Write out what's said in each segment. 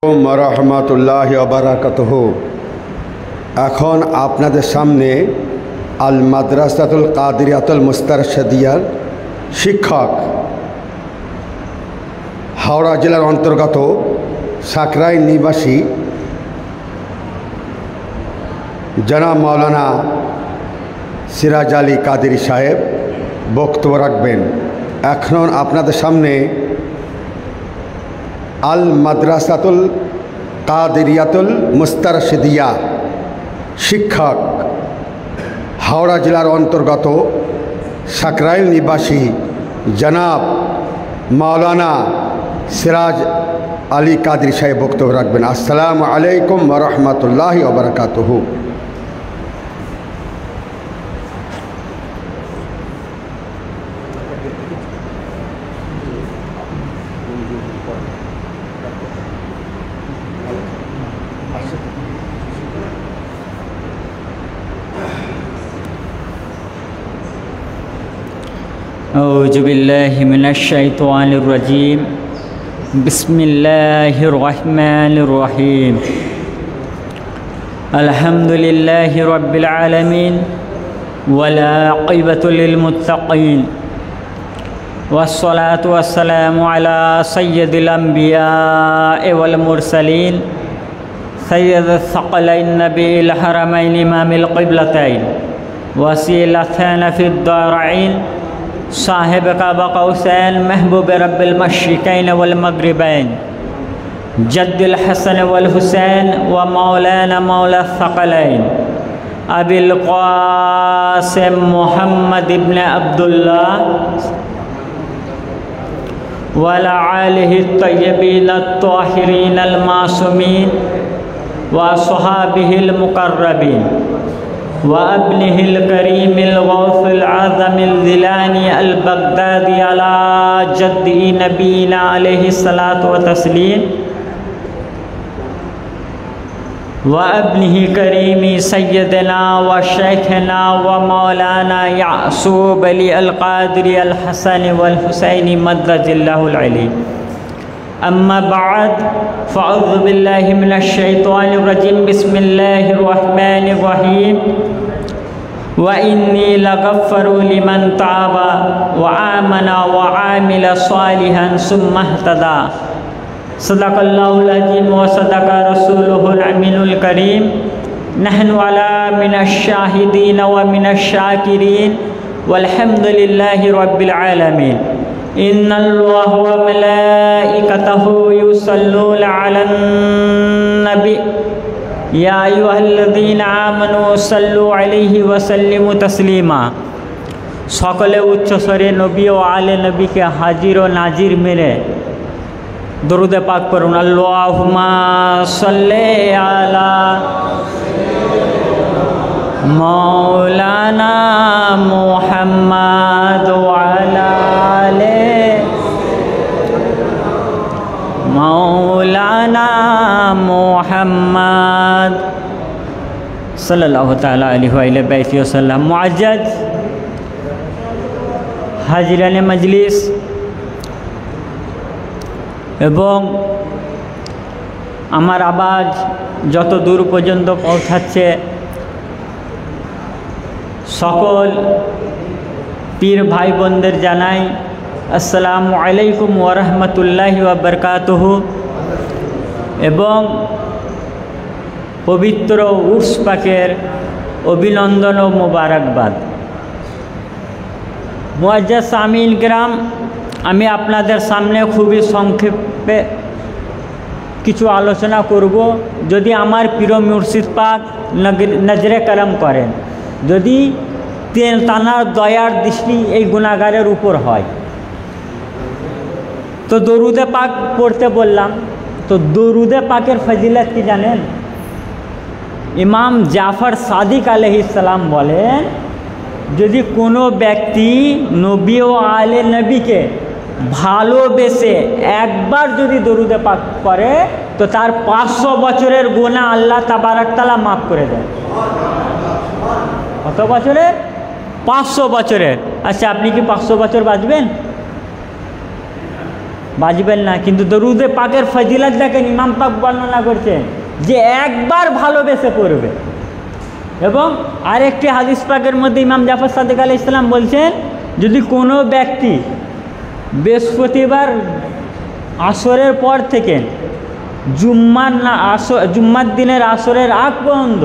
রহমতুল্লাহি ওয়া বারাকাতুহু। এখন আপনাদের সামনে আল মাদ্রাসাতুল কাদিরিয়াতুল মুস্তারশিদিয়ার শিক্ষক, হাওড়া জেলার অন্তর্গত সাকরাইল নিবাসী জনাব মাওলানা সিরাজ আলী কাদেরী সাহেব বক্তব্য রাখবেন। এখন আপনাদের সামনে আল মাদ্রাসাতুল কাদিরিয়াতুল মুস্তারশিদিয়া শিক্ষক, হাওড়া জেলার অন্তর্গত সাকরাইল নিবাসী জনাব মাওলানা সিরাজ আলী কাদেরী সাহেব বক্তব্য রাখবেন। আসসালামু আলাইকুম ওয়া রাহমাতুল্লাহি ওয়া বারাকাতুহু। أعوذ بالله من الشيطان الرجيم بسم الله الرحمن الرحيم الحمد لله رب العالمين والعاقبة للمتقين والصلاة والسلام على سيد الأنبياء والمرسلين سيد الثقلين نبي الحرمين إمام القبلتين وسيلتنا في الدارين साहिब काबा कौसैन महबूब रब्बिल मशरिकैन वल मगरिबैन जद्दुल हसन वल हुसैन व मौलाना मौला थक़लैन अबिल क़ासिम मुहम्मद इब्न अब्दुल्लाह वल आलिहि तय्यबीन अत्ताहिरीन अल मासूमीन व अस्हाबिहिल मुक़र्रबीन व अब्निहिल करीमिल गौसिल आज़मिल ज़िलानी अल बगदादी अला जद्दी नबीना अलैहि सलातु व तस्लीम व अब्निहि करीमी सय्यदना व शेखना व मौलाना यासूब अली अल क़ादिरी अल हसन वल हुसैनी मद्दजिल्लाहुल अली। अम्मा बाद फ़अऊज़ु बिल्लाहि मिनश शैतानिर रजीम बिस्मिल्लाहिर रहमानिर रहीम व इन्नी लगफ़्फ़ारु लिमन ताबा व आमना व आमिला सालिहन सुम्मा इह्तदा। सदक़ल्लाहुल अज़ीम व सदक़ा रसूलुहुल अमीनुल करीम। नहनु अला मिनश शाहिदीन व मिनश शाकिरीन वल्हम्दुलिल्लाहि रब्बिल आलमीन। इन्नल्लाह व मलाइकतहु युसल्लूना अलन नबी या अय्युहल्लज़ीना आमनू सल्लु अलैहि व सल्लिमू तस्लीमा। सकले उच्च स्वरे नबी व आले नबी के हाजिर व नाजिर मेरे दुरूद पाक पढ़ुन। अल्लाहुम्मा सल्ले अला मौलाना मुहम्मद व अला आले मौलाना मुहम्मद सल्लल्लाहु ताला अलैहि वसल्लम। मुअज्जज हाजिराने मजलिस এবং আমার আওয়াজ যত দূর পর্যন্ত পৌঁছাচ্ছে সকল পীর ভাই বোনদের জানাই আসসালামু আলাইকুম ওয়া রাহমাতুল্লাহি ওয়া বারাকাতুহু এবং পবিত্র উর্স পাকের অভিনন্দন ও মোবারকবাদ। মুআজ্জাজ সামিন কিরাম, আমি আপনাদের সামনে খুবই সংক্ষেপে কিছু আলোচনা করব। যদি আমার প্রিয় মুর্শিদ পাক নজরে করম করেন, যদি তানার দয়ার দৃষ্টি এই গুনাহগারের উপর হয়, তো দরুদে পাক পড়তে বললাম। তো দরুদে পাকের ফজিলত কি জানেন? ইমাম জাফর সাদিক আলাইহিস সালাম বলেন, যদি কোনো ব্যক্তি নবী ও আলে নবীকে ভালোবেসে একবার যদি দরুদে পাক করে তো তার 500 বছরের গুনাহ আল্লাহ তাবারক তাআলা মাফ করে দেন। কত বছরের? 500 বছরের। আচ্ছা, আপনি কি 500 বছর বাঁচবেন? বাজবেন না। কিন্তু দরুদে পাকের ফজিলত দেখেন, ইমাম পাক বর্ণনা করছেন যে একবার ভালোবেসে পড়বে। এবং আরেকটি হাদিস পাকের মধ্যে ইমাম জাফর সাদিক আলাইহিস সালাম বলছেন, যদি কোনো ব্যক্তি বৃহস্পতিবার আসরের পর থেকে জুম্মার দিনের আসরের আগ পর্যন্ত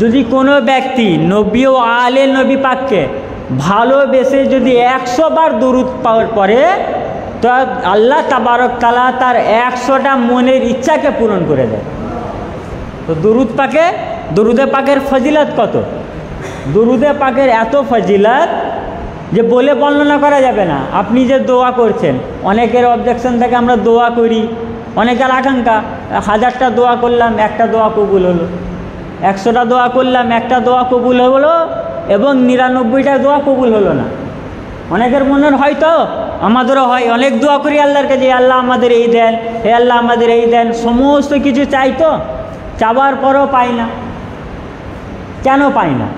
যদি কোনো ব্যক্তি নবী ও আলে নবী পাককে ভালোবেসে যদি 100 বার দরুদ পড়ে, তো আল্লাহ তাবারক তাআলা তার 100টা মনের ইচ্ছাকে পূরণ করে দেয়। তো দরুদে পাকের ফজিলত কত! দরুদে পাকের এত ফজিলত যে বলে বর্ণনা করা যাবে না। আপনি যে দোয়া করছেন, অনেকের অবজেকশন থাকে আমরা দোয়া করি, অনেকের আকাঙ্ক্ষা 1000টা দোয়া করলাম, একটা দোয়া কবুল হলো, 100টা দোয়া করলাম, একটা দোয়া কবুল হলো, এবং 99টা দোয়া কবুল হলো না। অনেকের মনের হয়তো, আমাদেরও হয়, অনেক দোয়া করি আল্লাহর কাছে, আল্লাহ আমাদের এই দেন, হে আল্লাহ আমাদের এই দেন, সমস্ত কিছু চাই, তো চাওয়ার পরও পাই না। কেন পাই না?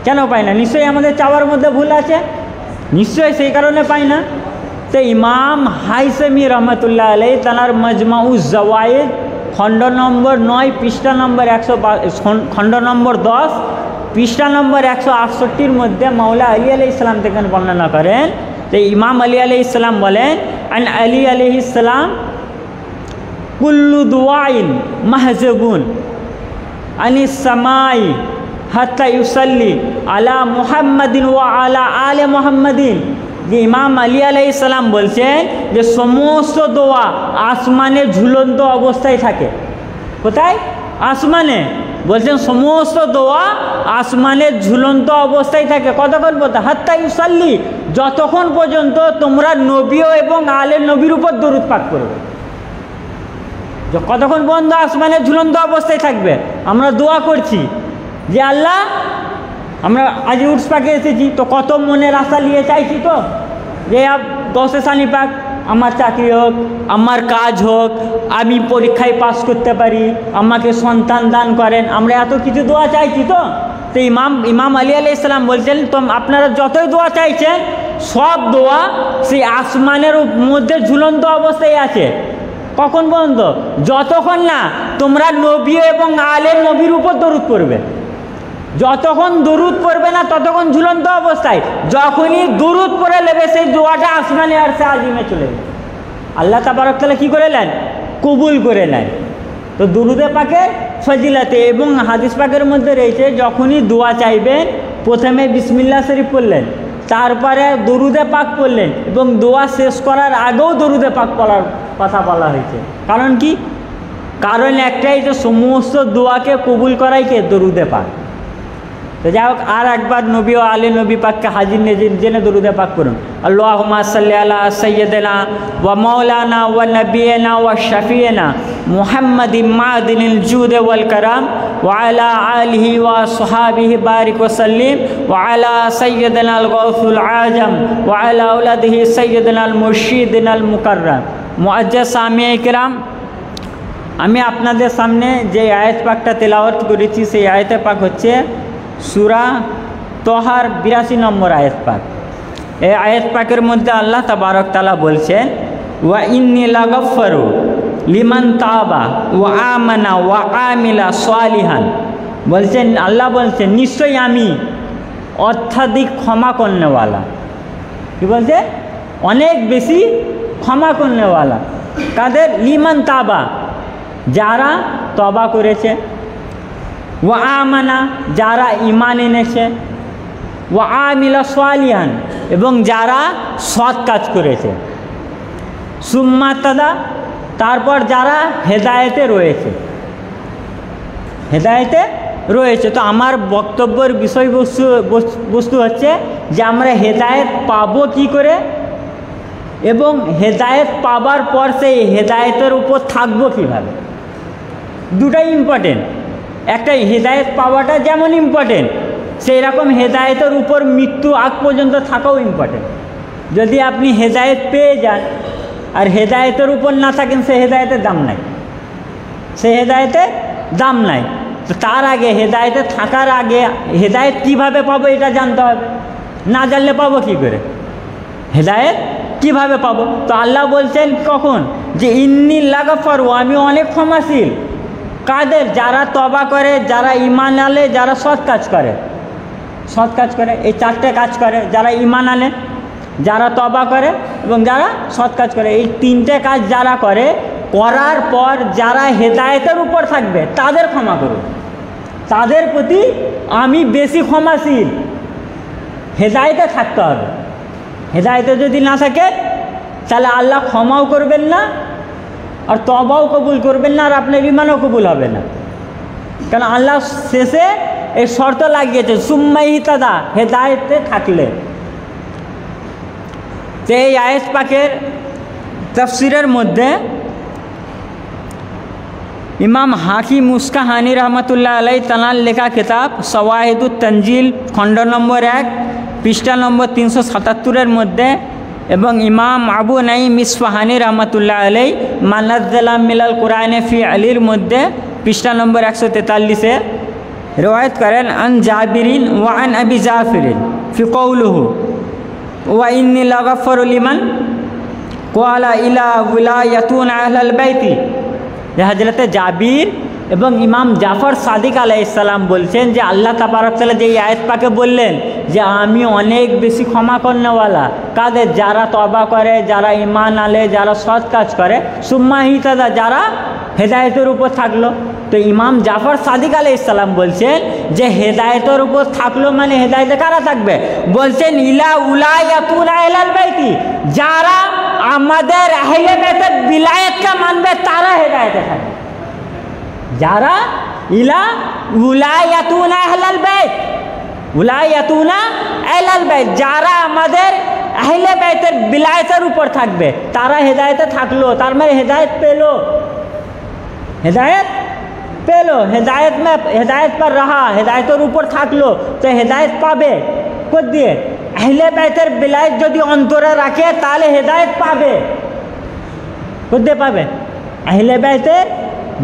কেন পাই না? নিশ্চয়ই আমাদের চাওয়ার মধ্যে ভুল আছে, নিশ্চয়ই সেই কারণে পাই না। তো ইমাম হাইসেমি রহমতুল্লাহ আলাইহি তাঁর মজমাউজ জাওয়ায়েদ খণ্ড নম্বর 9 পৃষ্ঠা নম্বর খণ্ড নম্বর 10 পৃষ্ঠা নম্বর 168 মধ্যে মাওলা আলী আলাইহিস সালাম থেকে বর্ণনা করেন। তো ইমাম আলী আলাইহিস সালাম বলেন, আন আলী আলাইহিস সালাম কুল্লু দুআইন মাহজুবুন আনিস সামাই হাত্তা ইউসাল্লি আলা মুহাম্মাদিন ওয়া আলা আলে মুহাম্মাদিন। যে ইমাম আলী আলাইহিস সালাম বলছেন যে সমস্ত দোয়া আসমানে ঝুলন্ত অবস্থায় থাকে। কোথায়? আসমানে। বলছেন সমস্ত দোয়া আসমানের ঝুলন্ত অবস্থায় থাকে। কতক্ষণ পর্যন্ত? হাত্তা ইউসাল্লি, যতক্ষণ পর্যন্ত তোমরা নবী এবং আলে নবীর উপর দরুদ পাঠ করবে। কতক্ষণ পর্যন্ত আসমানের ঝুলন্ত অবস্থায় থাকবে? আমরা দোয়া করছি যে আল্লাহ, আমরা আজ উর্স পাকে এসেছি, তো কত মনের আশা নিয়ে চাইছি, তো যে গৌসে সানি পাক আমার চাকরি হোক, আমার কাজ হোক, আমি পরীক্ষায় পাস করতে পারি, আমাকে সন্তান দান করেন, আমরা এত কিছু দোয়া চাইছি। তো ইমাম আলী আলাইহিস সালাম বলছেন, তো আপনারা যতই দোয়া চাইছেন সব দোয়া সেই আসমানের মধ্যে ঝুলন্ত অবস্থায় আছে। কখন পর্যন্ত? যতক্ষণ না তোমরা নবী এবং আলে নবীর উপর দরুদ পড়বে। যতক্ষণ দরুদ পড়বে না ততক্ষণ ঝুলন্ত অবস্থায়। যখনই দরুদ পড়ে নেবে সেই দোয়াটা আসমানে আরশে আজিমে চলে যাবে। আল্লাহ তাবারক তাআলা কী করে নেন? কবুল করে নেন। তো দরুদে পাকের ফজিলতে এবং হাদিস পাকের মধ্যে রয়েছে, যখনই দোয়া চাইবেন প্রথমে বিসমিল্লাহ শরীফ পড়লেন, তারপরে দরুদে পাক পড়লেন, এবং দোয়া শেষ করার আগেও দরুদে পাক পড়ার কথা বলা হয়েছে। কারণ কি? কারণ একটাই, যে সমস্ত দোয়াকে কবুল করাই কে? দরুদে পাক। তো যাই হোক, আর একবার নবী ও আলে নবী পাককে হাজির নেজির জেনে দরুদে পাক করুন। আল্লাহুম্মা সাল্লি আলা সাইয়্যিদিনা ওয়া মাওলানা ওয়া নবিয়িনা ওয়া শাফিয়িনা মুহাম্মাদিন মাদিনিল জুদ ওয়াল কারাম ওয়া আলা আলিহি ওয়া সাহাবিহি বারিক ওয়া সাল্লিম ওয়া আলা সাইয়্যিদিনা আল গাউসুল আজম ওয়া আলা আওলাদিহি সাইয়্যিদিনা আল মুর্শিদিনা আল মুকাররম। মুআজ্জাজ সামিঈ কিরাম, আমি আপনাদের সামনে যে আয়াত পাকটা তেলাওয়াত করেছি, সেই আয়াতে পাক হচ্ছে সূরা তহার 82 নম্বর আয়াত পাক। এই আয়াত পাকের মধ্যে আল্লাহ তাবারক তাআলা বলছেন, ওয়া ইন্নী লাগাফফারু লিমান তাবা ওয়া আমানা ওয়া আমিলা সালিহান। বলছেন, আল্লাহ বলছেন, নিশ্চয়ই আমি অত্যাধিক ক্ষমা করনেওয়ালা। কি বলছে? অনেক বেশি ক্ষমা করনেওয়ালা। কাদের? লিমান তাবা, যারা তবা করেছে, ওয়া আমানা, যারা ঈমান এনেছে, ওয়া আমিলা সালিহান, এবং যারা সৎ কাজ করেছে, সুম্মা তাদা, তারপর যারা হেদায়েতে রয়েছে। হেদায়েতে রয়েছে। তো আমার বক্তব্যের বিষয়বস্তু হচ্ছে যে আমরা হেদায়েত পাবো কি করে, এবং হেদায়েত পাবার পর সেই হেদায়েতের উপর থাকবো কীভাবে। দুটাই ইম্পর্টেন্ট। একটা হেদায়েত পাওয়াটা যেমন ইম্পর্টেন্ট, সেই রকম হেদায়েতের উপর মৃত্যু আগ পর্যন্ত থাকাও ইম্পর্টেন্ট। যদি আপনি হেদায়েত পেয়ে যান আর হেদায়েতের উপর না থাকেন, সে হেদায়েতের দাম নাই, সে হেদায়েতের দাম নাই। তো তার আগে হেদায়েতে থাকার আগে হেদায়েত কীভাবে পাবো এটা জানতে হবে। না জানলে পাবো কী করে? হেদায়েত কিভাবে পাবো? তো আল্লাহ বলছেন কখন যে ইন্নী লাগাফারু, আমি অনেক ক্ষমাশীল। কাদের? যারা তবা করে, যারা ঈমান আনে, যারা সৎ কাজ করে। সৎ কাজ করে এই চারটে কাজ করে, যারা ঈমান আনে, যারা তবা করে এবং যারা সৎ কাজ করে। এই তিনটে কাজ যারা করে, করার পর যারা হেদায়েতের উপর থাকবে তাদের ক্ষমা করুন, তাদের প্রতি আমি বেশি ক্ষমাশীল। হেদায়েতে থাকতে হবে। হেদায়েতে যদি না থাকে তাহলে আল্লাহ ক্ষমাও করবেন না, আর তবাও কবুল করবেন না, আর আপনার ঈমানও কবুল হবে না। কারণ আল্লাহ শেষে এই শর্ত লাগিয়েছে সুম্মা ইহতাদা, হেদায়েতে থাকলে। তো এই আয়াত পাকের তাফসিরের মধ্যে ইমাম হাকিম মুস্কাহানি রহমতুল্লাহ আলাই তানার লেখা কিতাব সওয়াহিদুত তনজিল খণ্ড নম্বর 1 পৃষ্ঠা নম্বর 377 মধ্যে, এবং ইমাম আবু নাঈম ইসফাহানি রহমতুল্লাহ আলাই মানাজ্জালা মিলাল কুরআনে ফি আলির মধ্যে পৃষ্ঠা নম্বর 143 রওয়ায়াত করেন আন জাবিরিন ওয়া আন আবি জাফরিন ফি কওলুহু ওয়া ইন্নী লাগাফারু লিমান ক্বালা ইলা ওয়ালায়াতুন আহলাল বাইতি। হযরতে জাবির এবং ইমাম জাফর সাদিক আলাইহিস সালাম বলছেন যে আল্লাহ তাবারক তাআলা যে আয়াত পাকে বললেন যে আমি অনেক বেশি ক্ষমা করনেওয়ালা। কাদের? যারা তওবা করে, যারা ঈমান আনে, যারা সৎ কাজ করে। সুম্মা ইহতাদা, যারা হেদায়েতের উপর থাকলো। তো ইমাম জাফর সাদিক আলাইহিস সালাম বলছেন যে হেদায়েতের উপর থাকলো মানে হেদায়েতে কারা থাকবে? বলছেন ইলা উলায়াতুন আহলাল বাইতি, যারা আমাদের আহলে বাইতের বিলায়াতকে মানবে তারা হেদায়েতে থাকবে। যারা ইলা উলায়াতুনা আহলাল বাইত, উলায়াতুনা আহলাল বাইত, যারা আমাদের আহলে বাইতের বিলায়াতের উপর থাকবে তারা হেদায়েতে থাকলো। তার মানে হেদায়েত পেলো, হেদায়েত পেলো, হেদায়েত पर रहा, হেদায়েতের উপর থাকলো। তো হেদায়েত পাবে কোথ দিয়ে? আহলে বাইতের বিলায়াত যদি অন্তরে রাখে তাহলে হেদায়েত পাবে। কোথ দিয়ে পাবে? আহলে বাইতের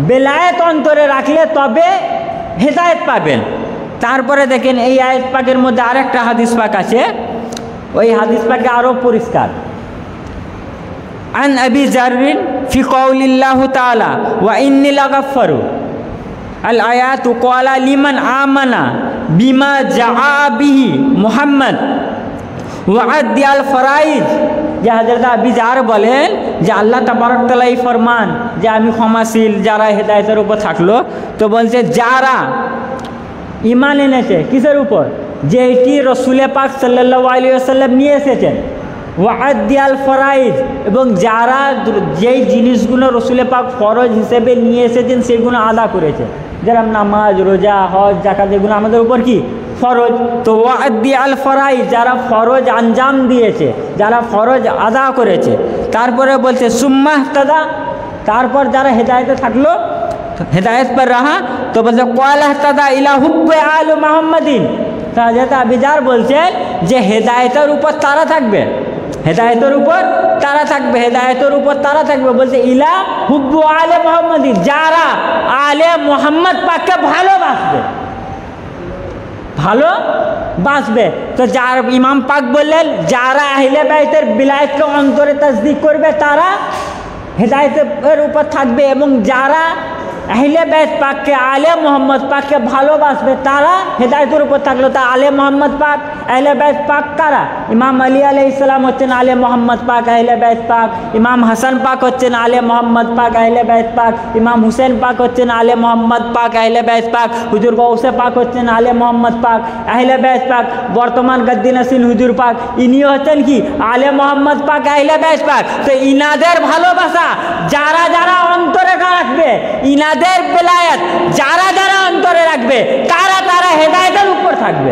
বেলায়েত অন্তরে রাখলে তবে হেদায়েত পাবেন। তারপরে দেখেন এই আয়াত পাকের মধ্যে আরেকটা হাদিস পাক আছে, ওই হাদিস পাকে আরও পরিষ্কার। আন আবি জাররিন ফি কওলিল্লাহু তাআলা ওয়া ইন্নী লাগাফারু আল আয়াতু ক্বালা লিমান আমানা বিমা জাআ বিহি মুহাম্মদ ওয়া আদি আল ফরাইজ। যে হযরত আবি জার বলেন যে আল্লাহ তাবারক তাআলা এই ফরমান যে আমি ক্ষমাশীল যারা হেদায়েতের উপর থাকলো। তো বলছে যারা ঈমান এনেছে কিসের উপর? যেটি রাসূল পাক সাল্লাল্লাহু আলাইহি ওয়াসাল্লাম নিয়ে এসেছেন। ওয়া আদি আল ফরাইজ, এবং যারা যেই জিনিসগুলো রাসূল পাক ফরজ হিসেবে নিয়ে এসেছেন সেগুলো আদা করেছে, যেরকম নামাজ, রোজা, হজ, যাকাত, যেগুলো আমাদের উপর কি ফরজ। তো ওয়াদি আল ফরাইজ, যারা ফরজ আঞ্জাম দিয়েছে, যারা ফরজ আদা করেছে। তারপরে বলছে সুম্মা ইহতাদা, তারপর যারা হেদায়েতে থাকলো, হেদায়েত पर रहा। তো বলছে ক্বালা ইহতাদা ইলা হুব্বি আলি মুহাম্মাদিন। তো হযরত আবি জার বলছেন যে হেদায়েতের উপর তারা থাকবে, হেদায়েতের উপর তারা থাকবে, হেদায়েতের উপর তারা থাকবে। বলছে ইলা হুব্বু আলে মুহাম্মাদিন, যারা আলে মুহাম্মদ পাককে ভালোবাসবে, ভালোবাসবে। তো যার ইমাম পাক বললেন যারা আহলে বাইতের বিলায়াতকে অন্তরে তাসদিক করবে তারা হেদায়েতের উপর থাকবে, এবং যারা আহলে বাইত পাককে, আলে মোহাম্মদ পাককে ভালোবাসবে তারা হেদায়েতের উপর থাকলো। তা আলে মোহাম্মদ পাক, আহলে বাইত পাক কারা? ইমাম আলী আলাইহিস সালাম হচ্ছেন আলে মোহাম্মদ পাক, আহলে বাইত পাক। ইমাম হাসান পাক হচ্ছেন আলে মোহাম্মদ পাক, আহলে বাইত পাক। ইমাম হুসেন পাক হচ্ছেন আলে মোহাম্মদ পাক, আহলে বাইত পাক। হুজুর গৌসে পাক হচ্ছেন আলে মোহাম্মদ পাক, আহলে বাইত পাক। বর্তমান গদ্দি নসিন হুজুর পাক, ইনি হচ্ছেন কি আলে মোহাম্মদ পাক, আহলে বাইত পাক। তো ইনাদের ভালোবাসা যারা যারা অন্তরে রাখবে, ইনাদের বেলায়েত যারা যারা অন্তরে রাখবে তারা তারা হেদায়েতের উপর থাকবে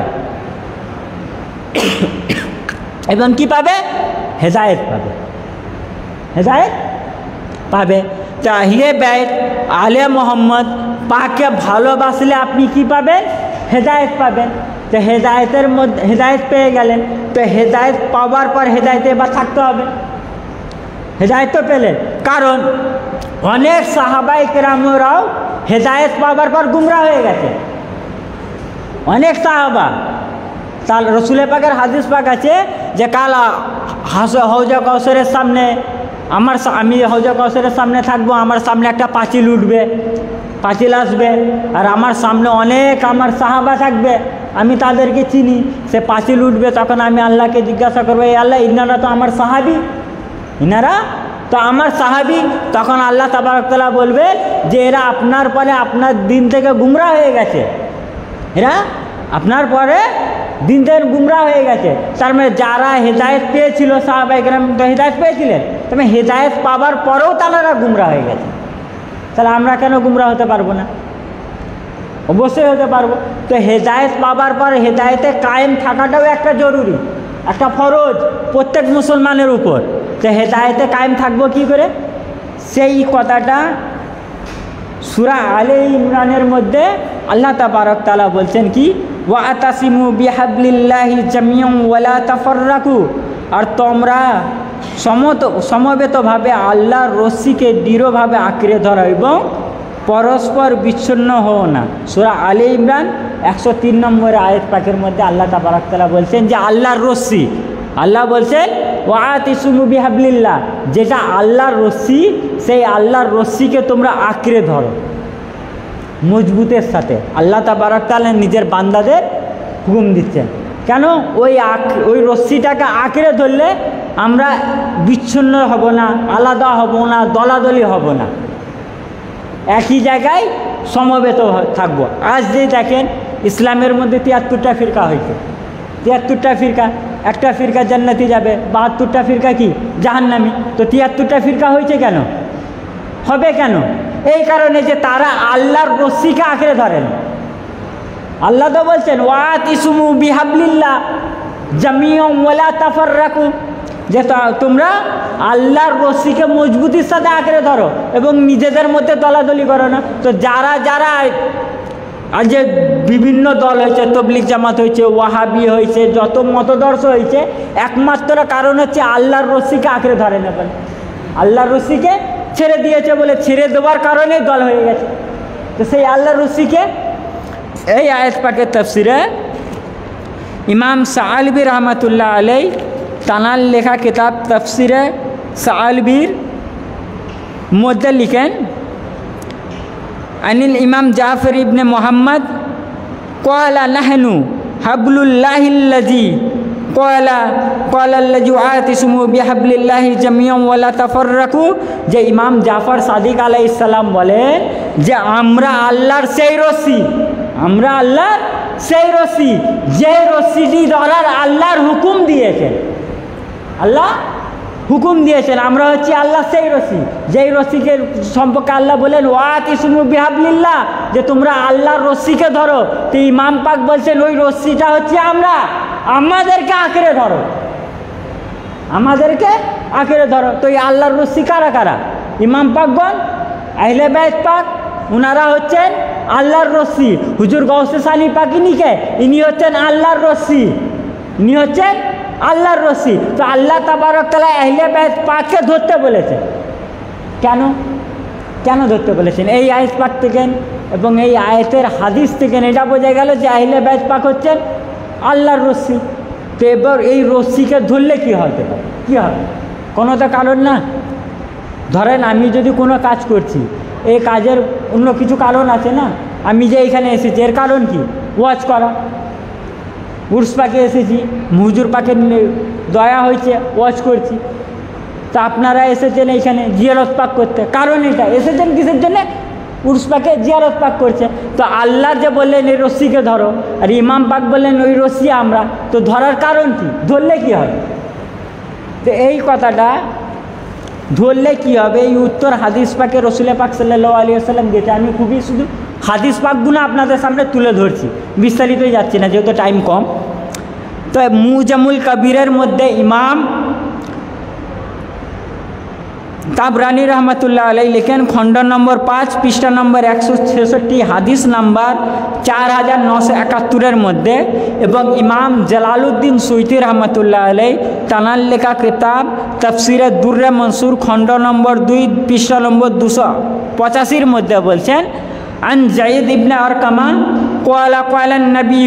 এবং কি পাবে? হেদায়েত পাবে, হেদায়েত পাবে। তো আহলে বাইত, আলে মোহাম্মদ পাককে ভালোবাসলে আপনি কি পাবেন? হেদায়েত পাবেন। তো হেদায়েতের মধ্যে হেদায়েত পেয়ে গেলেন, তো হেদায়েত পাওয়ার পর হেদায়েতে এবার থাকতে হবে। হেদায়েত তো পেলেন, কারণ অনেক সাহাবায়ে কেরামরাও হেদায়েত পাওয়ার পর গুমরাহ হয়ে গেছে। অনেক সাহাবা, তার রাসূল পাকের হাদিস পাক আছে যে কালা হৌজা কৌশলের সামনে আমি হৌজা কৌশলের সামনে থাকবো, আমার সামনে একটা পাঁচিল উঠবে, পাঁচিল আসবে, আর আমার সামনে অনেক আমার সাহাবা থাকবে, আমি তাদেরকে চিনি, সে পাঁচিল উঠবে, তখন আমি আল্লাহকে জিজ্ঞাসা করবো, এই আল্লাহ ইনারা তো আমার সাহাবি, ইনারা তো আমার সাহাবি। তখন আল্লাহ তাবারক তাআলা বলবে যে এরা আপনার পরে আপনার দিন থেকে গুমরা হয়ে গেছে, এরা আপনার পরে দিন থেকে গুমরা হয়ে গেছে। তার মানে যারা হেদায়েত পেয়েছিল, সাহাবায়ে কেরাম তো হেদায়েত পেয়েছিলেন, তবে হেদায়েত পাবার পরেও তারা গুমরা হয়ে গেছে। তাহলে আমরা কেন গুমরা হতে পারবো না? অবশ্যই হতে পারবো। তো হেদায়েত পাবার পর হেদায়েতে কায়েম থাকাটাও একটা জরুরি, একটা ফরজ প্রত্যেক মুসলমানের উপর। তো হেদায়েতে কায়েম থাকবো কি করে? সেই কথাটা সূরা আলে ইমরানের মধ্যে আল্লাহ তাবারক তাআলা বলছেন কি, ওয়াতাসিমু বিহাবলিল্লাহি জামিয়ান ওয়ালা তাফাররাকু, আর তোমরা সমবেতভাবে আল্লাহর রশ্মিকে দৃঢ়ভাবে আঁকড়ে ধরো এবং পরস্পর বিচ্ছিন্ন হও না। সূরা আলে ইমরান 103 নম্বর আয়াত পাকের মধ্যে আল্লাহ তাবারক তাআলা বলছেন যে আল্লাহর রশ্মি, আল্লাহ বলছেন ওয়াতাসিমু বিহাবলিল্লাহ, যেটা আল্লাহর রশ্মি, সেই আল্লাহর রশ্মিকে তোমরা আঁকড়ে ধরো মজবুতের সাথে। আল্লাহ তাবারক তাআলা নিজের বান্দাদের হুকুম দিচ্ছেন, কেন? ওই রশ্মিটাকে আঁকড়ে ধরলে আমরা বিচ্ছিন্ন হব না, আলাদা হব না, দলাদলি হব না, একই জায়গায় সমবেত থাকবো। আজ যে দেখেন ইসলামের মধ্যে 73টা ফিরকা হয়েছে, 73টা ফিরকা, একটা ফিরকা জান্নাতি যাবে, 72টা ফিরকা কি জাহান্নামী। তো 73টা ফিরকা হয়েছে কেন, হবে কেন? এই কারণে যে তারা আল্লাহর রশ্মিকে আঁকড়ে ধরেন। আল্লাহ তো বলছেন ওয়াতাসিমু বিহাবলিল্লাহ জামিয়ান ওয়ালা তাফাররাকু, যে তোমরা আল্লাহর রশ্মিকে মজবুতির সাথে আঁকড়ে ধরো এবং নিজেদের মধ্যে দলাদলি করো না। তো যারা আর যে বিভিন্ন দল হয়েছে, তবলিগ জামাত হয়েছে, ওয়াহাবি হয়েছে, যত মতদর্শ হয়েছে, একমাত্র কারণ হচ্ছে আল্লাহর রশ্মিকে আঁকড়ে ধরে না বলে, আল্লাহর রশ্মিকে ছেড়ে দিয়েছে বলে, ছেড়ে দেওয়ার কারণে দল হয়ে গেছে। তো সেই আল্লাহর রশ্মিকে এই আয়াত পাকের তাফসিরে ইমাম সাআলবী রহমাতুল্লাহ আলাইহি তানার লেখা কিতাব তাফসিরে সাআলবীর মধ্যে লিখেন, আনিল ইমাম জাফর ইবনে মুহাম্মদ ক্বালা নাহনু হাবলুল্লাহিল্লাযী ক্বালাল্লাযী ওয়াতাসিমু বিহাবলিল্লাহি জামিয়ান ওয়ালা তাফাররাকু, যে ইমাম জাফর সাদিক আলাইহিস সালাম বলেন যে আমরা আল্লাহর সেই রশ্মি, আমরা আল্লাহর সেই রশ্মি, যে রশ্মিটি ধরার আল্লাহর হুকুম দিয়েছেন, আল্লাহ হুকুম দিয়েছেন, আমরা হচ্ছে আল্লাহ সেই রশ্মি, যেই রশ্মিকে সম্পর্কে আল্লাহ বলেন ওয়াতাসিমু বিহাবলিল্লাহ, যে তোমরা আল্লাহর রশ্মিকে ধরো। তো ইমাম পাক বলছেন ওই রশ্মিটা হচ্ছে আমরা, আমাদেরকে আঁকড়ে ধরো, আমাদেরকে আঁকড়ে ধরো। তো এই আল্লাহর রশ্মি কারা কারা? ইমাম পাকগণ, আহলে বাইত পাক, ওনারা হচ্ছেন আল্লাহর রশ্মি। হুজুর গাউসে সানি পাক ইনি হচ্ছেন আল্লাহর রশ্মি, ইনি হচ্ছেন আল্লাহর রশ্মি। তো আল্লাহ তাবারক তাআলা আহলে বাইত পাককে ধরতে বলেছেন, কেন ধরতে বলেছেন? এই আয়াত পাক থেকে এবং এই আয়াতের হাদিস থেকে এটা বোঝা গেল যে আহলে বাইত পাক হচ্ছেন আল্লাহর রশ্মি। তো এবার এই রশ্মিকে ধরলে কী হতে পারে, কী হবে? কোনো তো কারণ না। ধরেন আমি যদি কোনো কাজ করছি, এই কাজের অন্য কিছু কারণ আছে না। আমি যে এখানে এসেছি এর কারণ কি? ওয়াজ করা। উর্স পাকে এসেছি, হুজুর পাকে দয়া হয়েছে, ওয়াজ করছি। তা আপনারা এসেছেন এইখানে জিয়ারত পাক করতে, কারণ এটা এসেছেন কিসের জন্যে? উর্স পাকে জিয়ারত পাক করছে। তো আল্লাহ যে বললেন এই রশ্মিকে ধরো, আর ইমাম পাক বললেন ওই রশ্মি আমরা, তো ধরার কারণ কি? ধরলে কি হবে? তো এই কথাটা ধরলে কি হবে, এই উত্তর হাদিস পাকে রসুল পাক সাল্লাল্লাহু আলাইহি ওয়াসাল্লাম দিয়েছে। আমি খুবই শুধু হাদিস পাকগুলো আপনাদের সামনে তুলে ধরছি, বিস্তারিতই যাচ্ছি না যেহেতু টাইম কম। তো মুজামুল কবিরের মধ্যে ইমাম তাবরানী রহমতুল্লাহ আলাইহি লেখেন, খণ্ড নম্বর 5 পৃষ্ঠা নম্বর 166, হাদিস নাম্বার 4971 মধ্যে, এবং ইমাম জালালউদ্দিন সুয়ুতী রহমতুল্লাহ আলাইহি তানার লেখা কিতাব তাফসিরে দুররে মনসুর খণ্ড নম্বর 2 পৃষ্ঠা নম্বর 285 মধ্যে বলছেন, আন যায়েদ ইবনে আরকামা ক্বালা নবী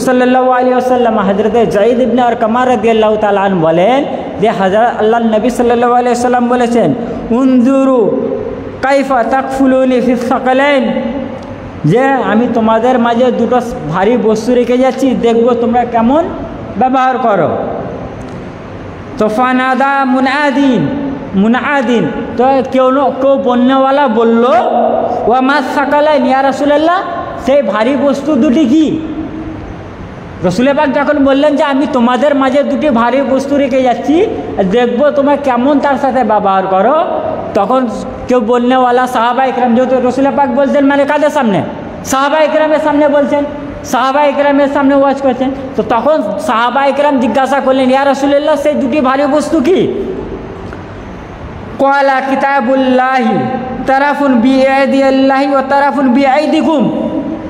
সাল্লাল্লাহু আলাইহি ওয়াসাল্লাম, হযরত যায়েদ ইবনে আরকাম রাদিয়াল্লাহু তাআলা আনহু বলেন যে হযরত আল্লাহর নবী সাল্লাল্লাহু আলাইহি ওয়াসাল্লাম বলেছেন, উনজুরু কাইফা তাকফুলুনি ফিস সাকালাইন, যে আমি তোমাদের মাঝে দুটো ভারী বস্তু রেখে যাচ্ছি, দেখবো তোমরা কেমন ব্যবহার করো। তো ফানাদা মুনাদিন, তো কেউ বন্যাওয়ালা বলল, ওয়া মা সাকালাইন ইয়া রাসূলুল্লাহ, সেই ভারী বস্তু দুটি কি? রসুল পাক যখন বললেন যে আমি তোমাদের মাঝে দুটি ভারী বস্তু রেখে যাচ্ছি, দেখবো তোমরা কেমন তার সাথে ব্যবহার করো, তখন কেউ বলনেওয়ালা সাহাবা ইকরাম, যেহেতু রসুল পাক বলছেন মানে কাদের সামনে? সাহাবা ইকরামের সামনে বলছেন, সাহাবা ইকরামের সামনে ওয়াজ করছেন। তো তখন সাহাবা ইকরাম জিজ্ঞাসা করলেন, ইয়া রাসূলুল্লাহ, সেই দুটি ভারী বস্তু কি? ক্বালা কিতাবুল্লাহি তারাফুন বিয়াদিল্লাহি ওয়া তারাফুন বিআইদিকুম।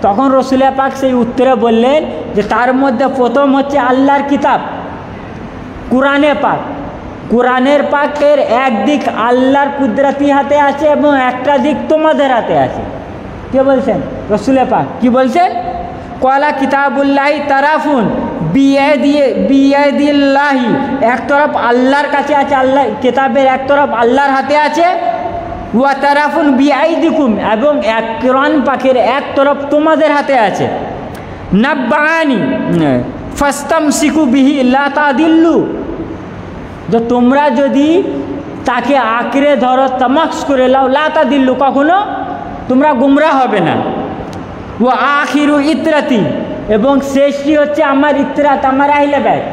তখন রসুল পাক সেই উত্তরে বললেন যে তার মধ্যে প্রথম হচ্ছে আল্লাহর কিতাব কুরআনে পাক। কুরআনের পাকের একদিক আল্লাহর কুদরতি হাতে আছে এবং একটা দিক তোমাদের হাতে আছে। কে বলছেন? রসুল পাক। কি বলছেন? ক্বালা কিতাবুল্লাহি তারাফুন বিয়াদিল্লাহি, এক তরফ আল্লাহর কাছে আছে, আল্লাহ কিতাবের এক তরফ আল্লাহর হাতে আছে, ওয়া তারাফুন বিআইদিকুম, এবং এক কোরআন পাকের এক তরফ তোমাদের হাতে আছে। নাব্বানি ফাস্তামসিকু বিহি লা তাদিল্লু, যে তোমরা যদি তাকে আঁকড়ে ধরো, তামাক্স করে লাও, লা তাদিল্লু, কখনো তোমরা গুমরা হবে না। ওয়া আখিরু ইতরাতি, এবং শেষটি হচ্ছে আমার ইতরাত, আমার আহলে বাইত।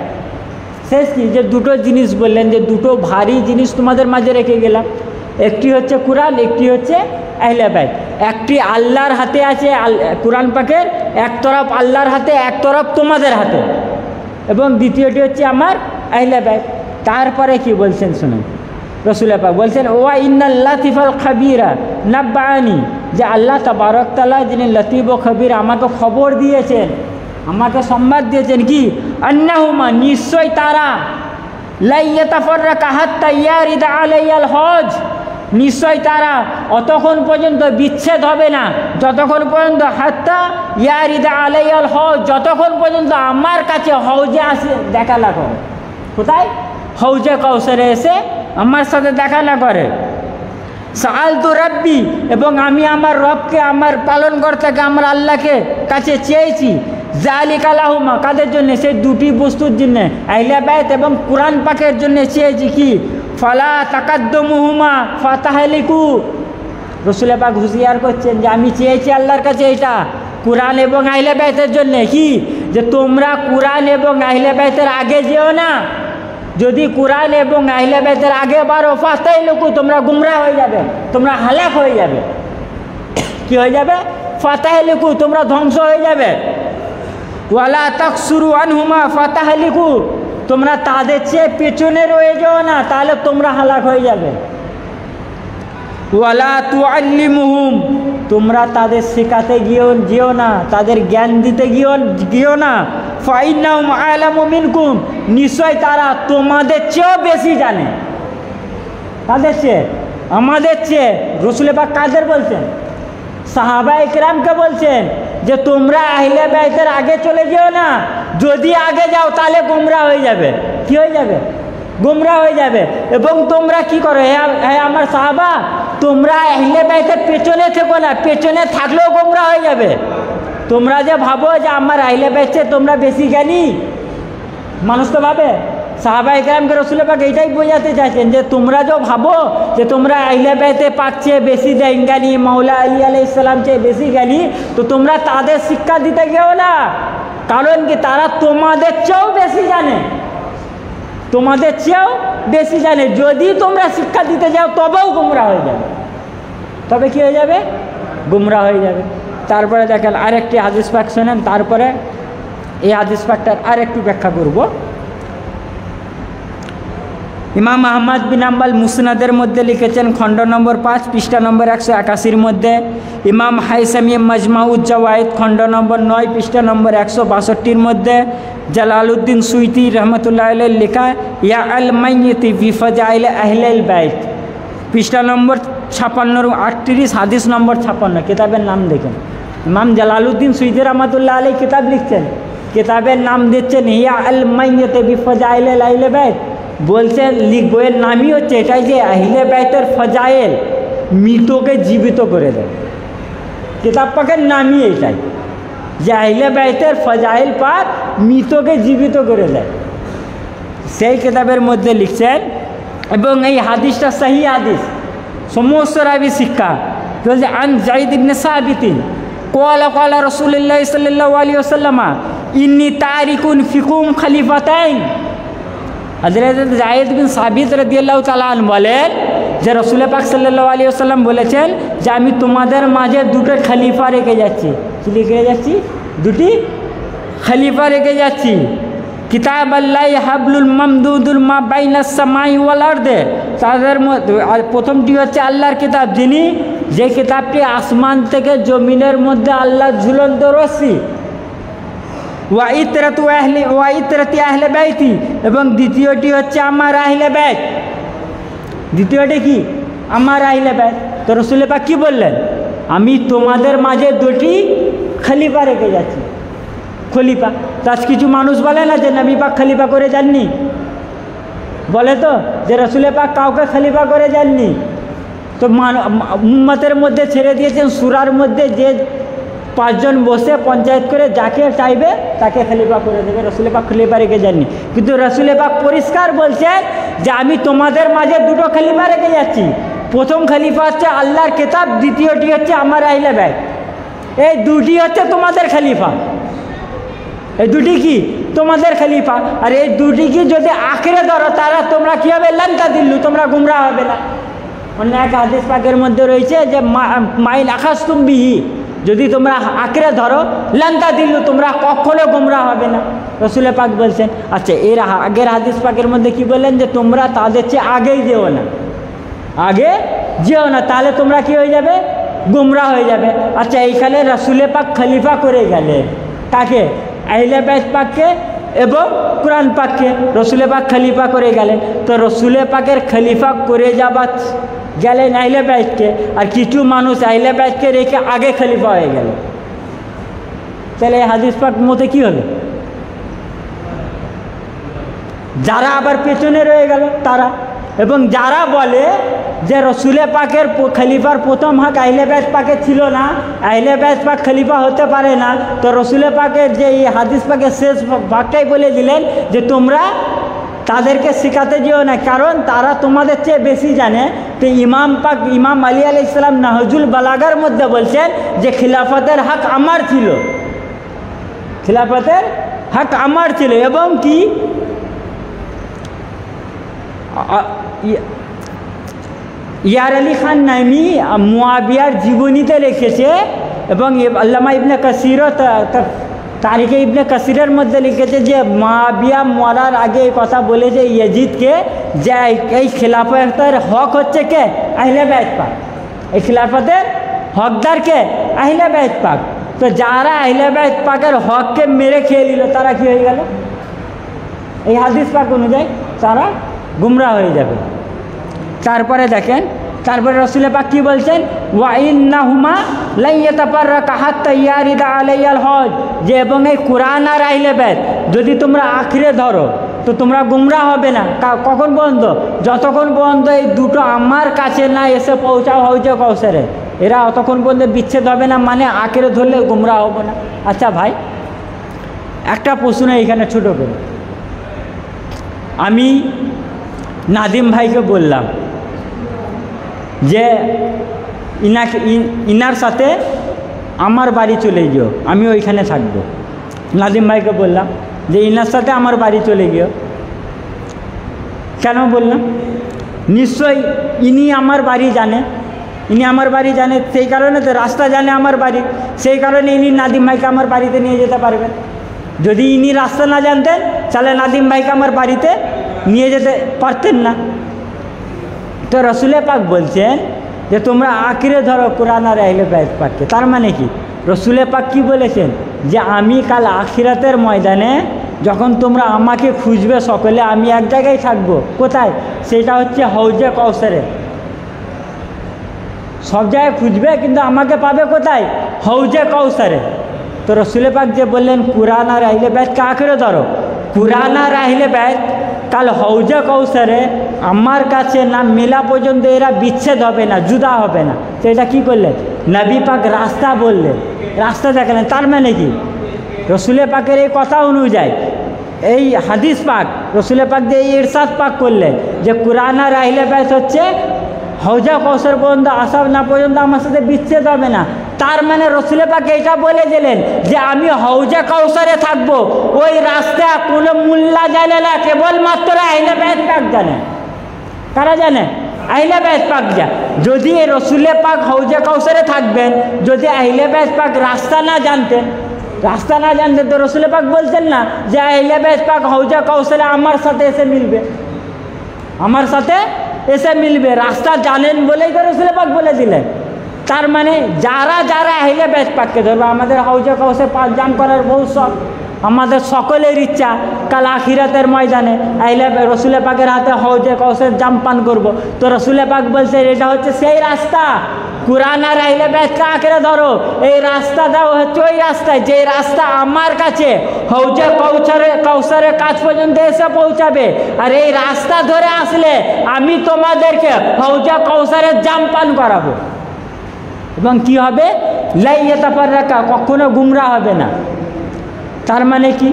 শেষ কি? যে দুটো জিনিস বললেন, যে দুটো ভারী জিনিস তোমাদের মাঝে রেখে গেলাম, একটি হচ্ছে কুরআন, একটি হচ্ছে আহলে বাইত। একটি আল্লাহর হাতে আছে, কুরআন পাকের এক তরফ আল্লাহর হাতে, এক তরফ তোমাদের হাতে, এবং দ্বিতীয়টি হচ্ছে আমার আহলে বাইত। তারপরে কি বলছেন শুনুন, রসুল পাক বলছেন, ওয়া ইন্নাল লাতিফাল খাবিরা নাব্বানি, যে আল্লাহ তাবারক তাআলা যিনি লতিফ ও খবির, আমাকে খবর দিয়েছেন, আমাকে সংবাদ দিয়েছেন কি? আন্নাহুমা, নিশ্চয় তারা, লা ইয়াতাফাররাকা হাত্তা ইয়ারিদা আলাইয়াল হজ, নিশ্চয় তারা অতক্ষণ পর্যন্ত বিচ্ছেদ হবে না, যতক্ষণ পর্যন্ত হাত্তা ইয়ারিদা আলাইয়াল হজ, যতক্ষণ পর্যন্ত আমার কাছে হৌজে আসে দেখা না করে। কোথায়? হৌজে কাউসারে এসে আমার সাথে দেখা না করে। সাআলতু রাব্বি, এবং আমি আমার রবকে, আমার পালনকর্তাকে, আমার আল্লাহকে কাছে চেয়েছি, যালিকা লাহুমা, কাদের জন্য? সেই দুটি বস্তুর জন্য, আহলে বাইত এবং কুরআন পাকের জন্য চেয়েছি কি? ফালা তাকাদ্দুমুহুমা ফাতাহলিকু, রসুল পাক হুঁশিয়ার করছেন যে আমি চেয়েছি আল্লাহর কাছে এটা কুরআন এবং আহলে বাইতের জন্য কি? যে তোমরা কুরআন এবং আহলে বাইতের আগে যেও না, যদি কুরআন এবং আহলে বাইতের আগে বারো, ফাতাহলিকু, তোমরা গুমরা হয়ে যাবে, তোমরা হালাক হয়ে যাবে। কি হয়ে যাবে? ফাতাহলিকু, তোমরা ধ্বংস হয়ে যাবে। ওয়ালা তাকসুরু আনহুমা ফাতাহলিকু, তোমরা তাদের চেয়ে পেছনে রয়ে যাও না, তাহলে তোমরা হালাক হয়ে যাবে। ওয়ালা তুআল্লিমুহুম, তোমরা তাদের শেখাতে যেও না, তাদের জ্ঞান দিতে গিয়েও না। ফাইন্নাহুম আ'লামু মিনকুম, নিশ্চয় তারা তোমাদের চেয়েও বেশি জানে। তাদের চেয়ে, আমাদের চেয়ে। রসুল পাক কাদের বলছেন? সাহাবা ইকরামকে বলছেন যে তোমরা আহলে বাইতের আগে চলে যেও না, যদি আগে যাও তাহলে গোমরা হয়ে যাবে। কি হয়ে যাবে? গোমরা হয়ে যাবে। এবং তোমরা কি করো, হ্যাঁ আমার সাহাবা, তোমরা আহলে বাইতের পেছনে থেকো না, পেছনে থাকলেও গোমরা হয়ে যাবে। তোমরা যে ভাবো যে আমার আহলে বাইতে তোমরা বেশি জ্ঞানী, মানুষ তো ভাবে। সাহাবা ইকরামকে রসুল পাক এইটাই বোঝাতে চাইছেন যে তোমরা যে ভাবো যে তোমরা আহলে বাইতে পাক চেয়ে বেশি জ্ঞানী, মাওলা আলী আলাইহিস সালাম চেয়ে বেশি জ্ঞানী, তো তোমরা তাদের শিক্ষা দিতে গেও না। কারণ কি? তারা তোমাদের চেয়েও বেশি জানে, তোমাদের চেয়েও বেশি জানে। যদি তোমরা শিক্ষা দিতে যাও তবেও গুমরা হয়ে যাবে। তবে কি হয়ে যাবে? গুমরা হয়ে যাবে। তারপরে দেখেন আরেকটি হাদিস পাক শোনেন, তারপরে এই হাদিস পাকটার আরেকটু ব্যাখ্যা করব। ইমাম আহমদ বিন হাম্বল মুসনাদের মধ্যে লিখেছেন, খণ্ড নম্বর 5 পৃষ্ঠা নম্বর 181 মধ্যে। ইমাম হাইসামি মাজমাউজ জাওয়াইদ খণ্ড নম্বর 9 পৃষ্ঠা নম্বর 162 মধ্যে। জালালউদ্দিন সুয়ুতি রহমতুল্লাহ আলাইহি লেখা ইয়া আল মাইয়িতি ফি ফাজাইল আহলিল বাইত, পৃষ্ঠা নম্বর 56 38, হাদিস নম্বর 56, কিতাবের নাম দেখেন। ইমাম জালালউদ্দিন সুয়ুতী রহমাতুল্লাহ আলাইহি কিতাব লিখছেন, কিতাবের নাম দিচ্ছেন হিয়া আল মাইয়াত বিফজাইল আহলে বাইত। বলছেন বইয়ের নামই হচ্ছে এটাই যে আহলে বাইতের ফজাইল, মৃতকে জীবিত করে দেয়। কিতাব পাকের নামই এটাই যে আহলে বাইতের ফজাইল পাক মৃতকে জীবিত করে দেয়। সেই কিতাবের মধ্যে লিখছেন, এবং এই হাদিসটা সহি হাদিস, সমস্ত রাবি শিক্ষা বলছে আন যায়েদ ইবনে সাবিতিন ক্বালা ক্বালা রাসূলুল্লাহ সাল্লাল্লাহু আলাইহি ওয়াসাল্লাম ইন্নী তারিকুন ফিকুম খলিফাতাইন। হযরত যায়েদ বিন সাবিত রাদিয়াল্লাহু তাআলা আনহু বলেন যে রাসূল পাক সাল্লাল্লাহু আলাইহি ওয়াসাল্লাম বলেছেন যে আমি তোমাদের মাঝে দুটো খলিফা রেখে যাচ্ছি। কি রেখে যাচ্ছি? দুটি খলিফা রেখে যাচ্ছি। কিতাব আল্লাহ হাবলুল মামদুদুল মা বাইনাস সামাই ওয়াল আরদে, তাদের মধ্যে প্রথমটি হচ্ছে আল্লাহর কিতাব, যিনি যে কিতাবটি আসমান থেকে জমিনের মধ্যে আল্লাহর ঝুলন্ত রশ্মি। ওয়াইতরাতি আহলে বাইতি, এবং দ্বিতীয়টি হচ্ছে আমার আহলে বাইত। দ্বিতীয়টি কি? আমার আহলে বাইত। তো রাসূল পাক কি বললেন? আমি তোমাদের মাঝে দুটি খলিফা রেখে যাচ্ছি। খলিফা তো আজ কিছু মানুষ বলে না যে নবী পাক খলিফা করে যাননি, বলে তো যে রাসূল পাক কাউকে খলিফা করে যাননি। তো উম্মতের মধ্যে ছেড়ে দিয়েছেন সূরার মধ্যে যে 5 জন বসে পঞ্চায়েত করে যাকে চাইবে তাকে খলিফা করে দেবে। রাসূল পাক খলিফা রেখে যাননি, কিন্তু রাসূল পাক পরিষ্কার বলছেন যে আমি তোমাদের মাঝে দুটো খলিফা রেখে যাচ্ছি। প্রথম খলিফা হচ্ছে আল্লাহর কিতাব, দ্বিতীয়টি হচ্ছে আমার আহলে বাইত। এই দুটি হচ্ছে তোমাদের খলিফা। এই দুটি কি? তোমাদের খলিফা। আর এই দুটি কি যদি আঁকড়ে ধরো তারা তোমরা কী হবে? লান্তা দিল্লু, তোমরা গুমরা হবে না। অন্য এক হাদিস পাকের মধ্যে রয়েছে যে মাইন আখাস্তুম বিহি, যদি তোমরা আঁকড়ে ধরো লান্তা দিল্লু, তোমরা কখনো গুমরা হবে না। রাসূল পাক বলছেন। আচ্ছা, এর আগের হাদিস পাকের মধ্যে কি বললেন? যে তোমরা তাদের চেয়ে আগেই যেও না, আগে যেও না, তাহলে তোমরা কি হয়ে যাবে? গুমরা হয়ে যাবে। আচ্ছা, এইখানে রাসূল পাক খলিফা করে গেলেন কাকে? আহলে বাইত পাককে এবং কোরআন পাককে রাসূল পাক খলিফা করে গেলেন। তো রাসূল পাকের খলিফা করে যাবার গেলেন আহলে বাইতকে, আর কিছু মানুষ আহলে বাইতকে রেখে আগে খলিফা হয়ে গেল। তাহলে এই হাদিস পাক মতে কি হলো? যারা আবার পেছনে রয়ে গেল তারা, এবং যারা বলে যে রাসূল পাকের খলিফার প্রথম হক আহলে বাইত পাকে ছিল না, আহলে বাইত পাক খলিফা হতে পারে না, তো রাসূল পাকের যে এই হাদিস পাকের শেষ ভাগটাই বলে দিলেন যে তোমরা তাদেরকে শেখাতে যেও না, কারণ তারা তোমাদের চেয়ে বেশি জানে। তো ইমাম আলী আলাইহিস সালাম নাহজুল বালাগার মধ্যে বলছেন যে খিলাফতের হক আমার ছিল, খিলাফতের হক আমার ছিল। এবং কি ইয়ার আলী খান নামি মুয়াবিয়ার জীবনীতে লিখেছে, এবং আল্লামা ইবনে কাসিরও তারিখে ইবনে কাসিরের মধ্যে লিখেছে যে মুয়াবিয়া মরার আগে এই কথা বলেছে ইয়াজিদকে যে এই খিলাফতের হক হচ্ছে কে? আহলে বাইত পাক। এই খিলাফতের হকদার কে? আহলে বাইত পাক। তো যারা আহলে বাইত পাকের হককে মেরে খেয়ে নিল তারা কি হয়ে গেল? এই হাদিস পাক অনুযায়ী তারা গুমরা হয়ে যাবে। তারপরে দেখেন, তারপরে রাসূল পাক কি বলছেন? ওয়া ইন্নাহুমা লা ইয়াতাফাররাকা হাত্তা ইয়ারিদা আলাইয়াল হজ, যে এবং এই কোরআন আর আহলে বাইত যদি তোমরা আঁকড়ে ধরো তো তোমরা গুমরা হবে না। কখন পর্যন্ত? যতক্ষণ পর্যন্ত এই দুটো আমার কাছে না এসে পৌঁছাও হওয়া কৌশলে, এরা অতক্ষণ পর্যন্ত বিচ্ছেদ হবে না, মানে আঁকড়ে ধরলে গুমরা হবো না। আচ্ছা ভাই, একটা প্রশ্ন এখানে ছোট করে, আমি নাদিম ভাইকে বললাম যে ইনার সাথে আমার বাড়ি চলে গিয়েও, আমি ওইখানে থাকবো। নাদিম ভাইকে বললাম যে ইনার সাথে আমার বাড়ি চলে গিয়েও। কেন বললাম? নিশ্চয়ই ইনি আমার বাড়ি জানে, ইনি আমার বাড়ি জানে, সেই কারণে তো রাস্তা জানে আমার বাড়ি, সেই কারণে ইনি নাদিম ভাইকে আমার বাড়িতে নিয়ে যেতে পারবেন। যদি ইনি রাস্তা না জানতেন তাহলে নাদিম ভাইকে আমার বাড়িতে নিয়ে যেতে পারতেন না। তো রাসূল পাক বলছেন যে তোমরা আঁকড়ে ধরো কোরআন আর আহলে বাইত পাককে। তার মানে কি? রাসূল পাক কি বলেছেন? যে আমি কাল আখিরাতের ময়দানে যখন তোমরা আমাকে খুঁজবে সকলে, আমি এক জায়গায় থাকবো। কোথায়? সেটা হচ্ছে হাউজে কাউসারে। সব জায়গায় খুঁজবে কিন্তু আমাকে পাবে কোথায়? হৌজে কৌসারে। তো রসুল পাক যে বললেন কুরআন আর আহলে বাইতকে আঁকড়ে ধরো, কুরআন আর আহলে বাইত কাল হৌজে কৌসারে আমার কাছে না মেলা পর্যন্ত এরা বিচ্ছেদ হবে না, জুদা হবে না। তো এটা কী করলেন? নবী পাক রাস্তা বললেন, রাস্তা দেখালেন। তার মানে কি? রসুলের পাকের এই কথা অনুযায়ী এই হাদিস পাক রসুলের পাক যে এই ইরশাদ পাক করলেন যে কুরআন আর আহলে বাইত হচ্ছে হৌজা কৌসার পর্যন্ত আসা না পর্যন্ত আমার সাথে বিচ্ছেদ হবে না। তার মানে রসুলের পাক এটা বলে দিলেন যে আমি হৌজা কৌসারে থাকবো, ওই রাস্তা কোনো মোল্লা জানে না, কেবলমাত্র আহলে বাইত পাক জানে। কারা জানে? আহলে বাইত পাক যা। যদি রসুলের পাক হৌজা কৌসারে থাকবেন, যদি আহলে বাইত পাক রাস্তা না জানতেন তো রসুলের পাক বলতেন না যে আহলে বাইত পাক হৌজা কৌসারে আমার সাথে এসে মিলবে, আমার সাথে এসে মিলবে। রাস্তা জানেন বলেই তো রসুলের পাক বলে দিলেন। তার মানে যারা যারা আহলে বাইত পাককে ধরবে, আমাদের হৌজা কৌসার পাক জাম করার বহু শখ, আমাদের সকলের ইচ্ছা কাল আখিরাতের ময়দানে আহলে রসুলের পাকের হাতে হৌজে কৌসার জাম পান করবো। তো রসুলের পাক বলছে এটা হচ্ছে সেই রাস্তা, কুরআন আর আহলে বাইতকে আঁকড়ে ধরো। এই রাস্তাটাও হচ্ছে ওই রাস্তায় যে রাস্তা আমার কাছে হৌজে কৌসারের কাছ পর্যন্ত এসে পৌঁছাবে। আর এই রাস্তা ধরে আসলে আমি তোমাদেরকে হৌজে কৌসারের জাম পান করাবো। এবং কি হবে? লাইয়াতাফাররাকা, কখনো গুমরা হবে না। তার মানে কি?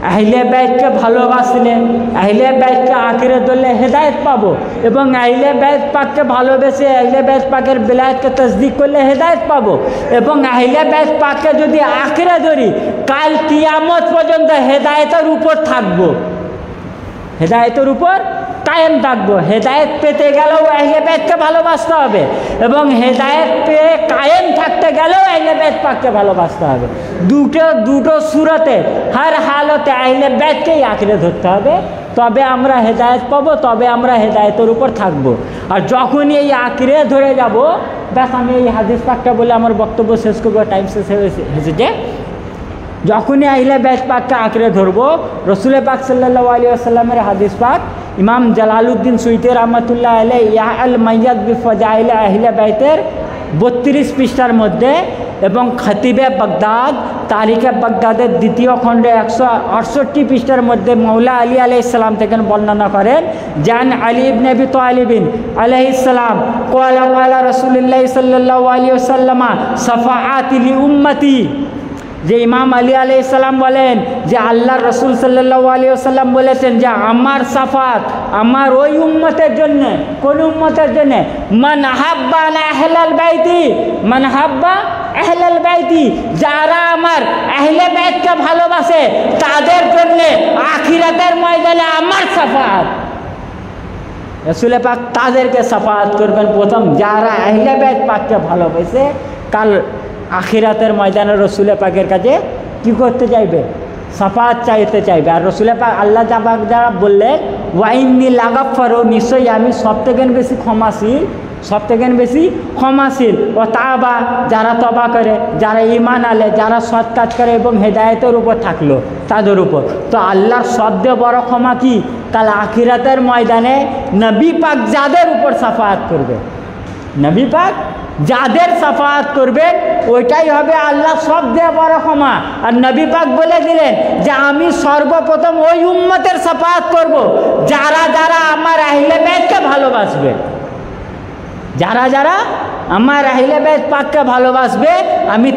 আহলে বাইতকে ভালোবাসলে, আহলে বাইতকে আঁকড়ে ধরলে হেদায়েত পাবো, এবং আহলে বাইত পাককে ভালোবেসে আহলে বাইত পাকের বেলায়েতকে তসদিক করলে হেদায়েত পাবো। এবং আহলে বাইত পাককে যদি আঁকড়ে ধরি, কাল কিয়ামত পর্যন্ত হেদায়েতের উপর থাকবো, হেদায়েতের উপর কায়েম থাকবো। হেদায়েত পেতে গেলেও আহলে বাইতকে ভালোবাসতে হবে, এবং হেদায়েত পেয়ে কায়েম থাকতে গেলেও আহলে বাইত পাককে ভালোবাসতে হবে। দুটো সুরতে হর হালতে আহলে বাইতকেই আঁকড়ে ধরতে হবে, তবে আমরা হেদায়েত পাবো, তবে আমরা হেদায়েতের উপর থাকবো। আর যখনই এই আঁকড়ে ধরে যাব, ব্যাস আমি এই হাদিস পাকটা বলে আমার বক্তব্য শেষ করবো, টাইম শেষ হয়েছে। যখনই আহলে বাইত পাককে আঁকড়ে ধরবো, রসুল পাক সাল্লাল্লাহু আলাইহি ওয়াসাল্লামের হাদিস পাক ইমাম জালালউদ্দিন সুয়ুতী রহমাতুল্লাহ আলাইহি ইয়া আল মাইয়াত বিফজাইল আহলে বাইতের 32 পৃষ্ঠার মধ্যে, এবং খতিবে বাগদাদ তারিখে বাগদাদের দ্বিতীয় খণ্ডে 168 পৃষ্ঠার মধ্যে মৌলা আলী আলাইহিস সালাম থেকে বর্ণনা করেন, জান আলী ইবনে আবি তালিব আলাইহিস সালাম ক্বালা ক্বালা রাসূলুল্লাহ সাল্লাল্লাহু আলাইহি ওয়াসাল্লাম সাফাআতি লি উম্মতি, যে ইমাম আলী আলাইহিস সালাম বলেন যে আল্লাহর রসুল সাল্লাল্লাহু আলাইহি ওয়াসাল্লাম বলেছেন যে আমার সাফাত আমার ওই উম্মতের জন্য। কোন উম্মতের জন্য? মান হাব্বা আহলাল বাইতি, মান হাব্বা আহলাল বাইতি, যারা আমার আহলে বাইতকে ভালোবাসে তাদের জন্য আখিরাতের ময়দানে আমার সাফাত। রাসূল পাক তাদেরকে সাফাত করবেন প্রথম, যারা আহলে বাইত পাককে ভালোবাসে কাল আখিরাতের ময়দানে রসুল পাকের কাছে কী করতে চাইবে? সাফাত চাইতে চাইবে। আর রসুল পাক আল্লাহ পাক যারা বললেন ওয়াইন্নি লাগাফারো, নিশ্চয়ই আমি সব থেকে বেশি ক্ষমাশীল, সব থেকে বেশি ক্ষমাশীল। ও তাবা, যারা তবা করে, যারা ঈমান আনে, যারা সৎ কাজ করে এবং হেদায়েতের উপর থাকলো তাদের উপর। তো আল্লাহর সবচেয়ে বড় ক্ষমা কি? কাল আখিরাতের ময়দানে নবী পাক যাদের উপর সাফাত করবে, নবী পাক যাদের সাফাত করবে ওইটাই হবে আল্লাহ সবচেয়ে বড় ক্ষমা। আর নবী পাক বলে দিলেন যে আমি সর্বপ্রথম ওই উম্মতের সাফাত করব যারা যারা আমার আহলে বাইতকে ভালোবাসবে, যারা যারা আমার আহলে বাইত পাককে ভালোবাসবে আমি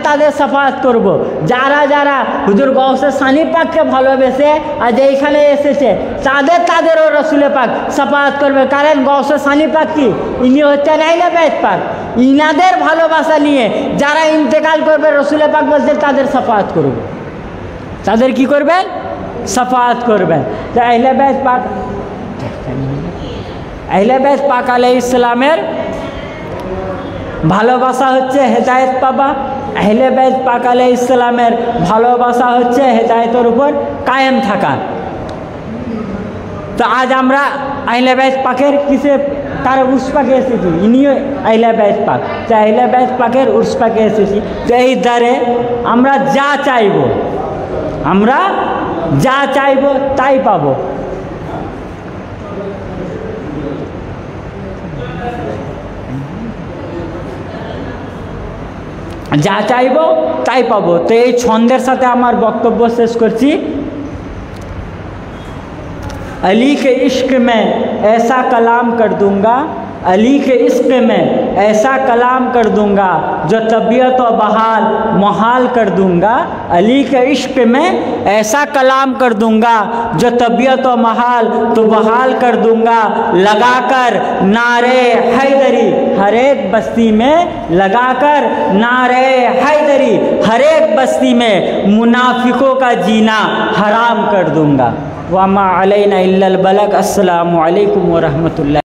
তাদের সাফাত করব। যারা যারা হুজুর গৌসে সানি পাককে ভালোবেসে আজ এইখানে এসেছে তাদেরও রসুল পাক সাফাত করবে। কারণ গৌসে সানি পাক কি? ইনি হচ্ছেন আহলে বাইত পাক। ইনাদের ভালোবাসা নিয়ে যারা ইন্তেকাল করবে রসুল পাক বলছেন তাদের সাফাত করবে। তাদের কি করবেন? সাফাত করবেন। তো আহলে বাইত পাক, আহলে বাইত পাক আলাইহিস সালামের ভালোবাসা হচ্ছে হেদায়েত পাবা, আহলে বাইত পাক আলাইহিস সালামের ভালোবাসা হচ্ছে হেদায়েতের উপর কায়েম থাকা। তো আজ আমরা আহলে বাইত পাকের কিসে তার উর্স পাকে এসেছি, ইনিও আহলে বাইত পাক। তো আহলে বাইত পাকের উর্স পাকে এসেছি। তো এই দ্বারে আমরা যা চাইব, আমরা যা চাইব তাই পাবো। যা চাইব তাই পাবো। তো এই ছন্দের সাথে আমার বক্তব্য শেষ করছি। अली के इश्क में ऐसा कलाम कर दूंगा, अली के इश्क में ऐसा कलाम कर दूंगा जो तबीयत व बहाल मुहाल कर दूंगा। अली के इश्क में ऐसा कलाम कर दूंगा जो तबीयत व महाल तो बहाल कर दूंगा। लगाकर नारे हैदरी हर एक बस्ती में, लगाकर नारे हैदरी हर एक बस्ती में मुनाफिकों का जीना हराम कर दूंगा। वमा अलैना इल्लल बलग। अस्सलामु अलैकुम व रहमतुल्लाह।